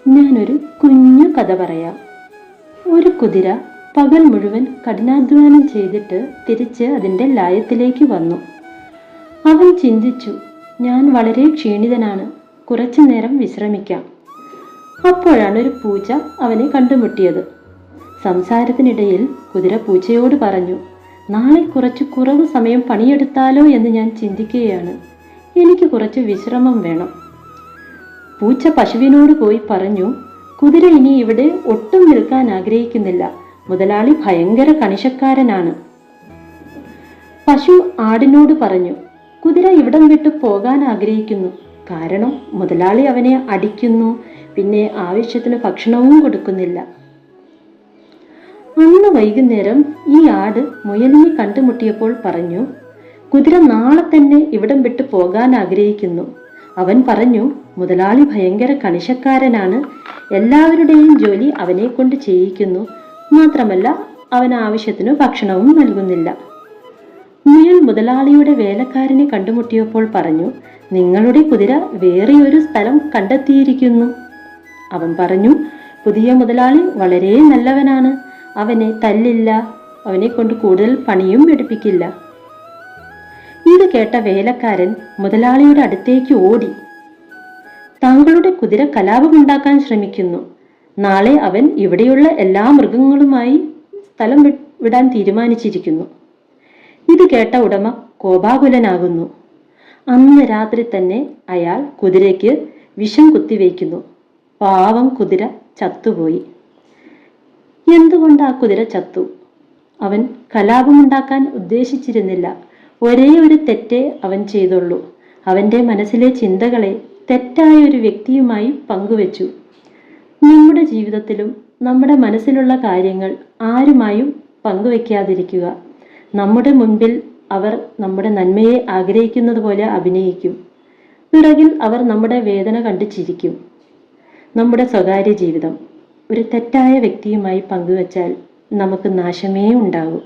ഞാനൊരു കുഞ്ഞു കഥ പറയാം. ഒരു കുതിര പകൽ മുഴുവൻ കഠിനാധ്വാനം ചെയ്തിട്ട് തിരിച്ച് അതിൻ്റെ ലയത്തിലേക്ക് വന്നു. അവൻ ചിന്തിച്ചു, ഞാൻ വളരെ ക്ഷീണിതനാണ്, കുറച്ചു നേരം വിശ്രമിക്കാം. അപ്പോഴാണ് ഒരു പൂച്ച അവനെ കണ്ടുമുട്ടിയത്. സംസാരത്തിനിടയിൽ കുതിര പൂച്ചയോട് പറഞ്ഞു, നാളെ കുറച്ച് കുറവ് സമയം പണിയെടുത്താലോ എന്ന് ഞാൻ ചിന്തിക്കുകയാണ്. എനിക്ക് കുറച്ച് വിശ്രമം വേണം. പൂച്ച പശുവിനോട് പോയി പറഞ്ഞു, കുതിര ഇനി ഇവിടെ ഒട്ടും നിൽക്കാൻ ആഗ്രഹിക്കുന്നില്ല. മുതലാളി ഭയങ്കര കണിശക്കാരനാണ്. പശു ആടിനോട് പറഞ്ഞു, കുതിര ഇവിടം വിട്ടു പോകാൻ ആഗ്രഹിക്കുന്നു. കാരണം മുതലാളി അവനെ അടിക്കുന്നു, പിന്നെ ആവശ്യത്തിന് ഭക്ഷണവും കൊടുക്കുന്നില്ല. അന്ന് വൈകുന്നേരം ഈ ആട് മുയലിനെ കണ്ടുമുട്ടിയപ്പോൾ പറഞ്ഞു, കുതിര നാളെ തന്നെ ഇവിടം വിട്ടു പോകാൻ ആഗ്രഹിക്കുന്നു. അവൻ പറഞ്ഞു, മുതലാളി ഭയങ്കര കണിശക്കാരനാണ്, എല്ലാവരുടെയും ജോലി അവനെ കൊണ്ട് ചെയ്യിക്കുന്നു. മാത്രമല്ല അവൻ ആവശ്യത്തിന് ഭക്ഷണവും നൽകുന്നില്ല. മുയൽ മുതലാളിയുടെ വേലക്കാരനെ കണ്ടുമുട്ടിയപ്പോൾ പറഞ്ഞു, നിങ്ങളുടെ കുതിര വേറെ ഒരു സ്ഥലം കണ്ടെത്തിയിരിക്കുന്നു. അവൻ പറഞ്ഞു, പുതിയ മുതലാളി വളരെ നല്ലവനാണ്, അവനെ തല്ലില്ല, അവനെ കൊണ്ട് കൂടുതൽ പണിയും എടുപ്പിക്കില്ല. ഇത് കേട്ട വേലക്കാരൻ മുതലാളിയുടെ അടുത്തേക്ക് ഓടി, താങ്കളുടെ കുതിര കലാപമുണ്ടാക്കാൻ ശ്രമിക്കുന്നു. നാളെ അവൻ ഇവിടെയുള്ള എല്ലാ മൃഗങ്ങളുമായി സ്ഥലം വിടാൻ തീരുമാനിച്ചിരിക്കുന്നു. ഇത് കേട്ട ഉടമ കോപാകുലനാകുന്നു. അന്ന് രാത്രി തന്നെ അയാൾ കുതിരയ്ക്ക് വിഷം കുത്തിവയ്ക്കുന്നു. പാവം കുതിര ചത്തുപോയി. എന്തുകൊണ്ട് ആ കുതിര ചത്തു? അവൻ കലാപമുണ്ടാക്കാൻ ഉദ്ദേശിച്ചിരുന്നില്ല. ഒരേ ഒരു തെറ്റേ അവൻ ചെയ്തുള്ളൂ. അവൻ്റെ മനസ്സിലെ ചിന്തകളെ തെറ്റായ ഒരു വ്യക്തിയുമായി പങ്കുവച്ചു. നമ്മുടെ ജീവിതത്തിലും നമ്മുടെ മനസ്സിലുള്ള കാര്യങ്ങൾ ആരുമായും പങ്കുവെക്കാതിരിക്കുക. നമ്മുടെ മുൻപിൽ അവർ നമ്മുടെ നന്മയെ ആഗ്രഹിക്കുന്നത് പോലെ അഭിനയിക്കും. പിറകിൽ അവർ നമ്മുടെ വേദന കണ്ടു ചിരിക്കും. നമ്മുടെ സ്വകാര്യ ജീവിതം ഒരു തെറ്റായ വ്യക്തിയുമായി പങ്കുവച്ചാൽ നമുക്ക് നാശമേ ഉണ്ടാകും.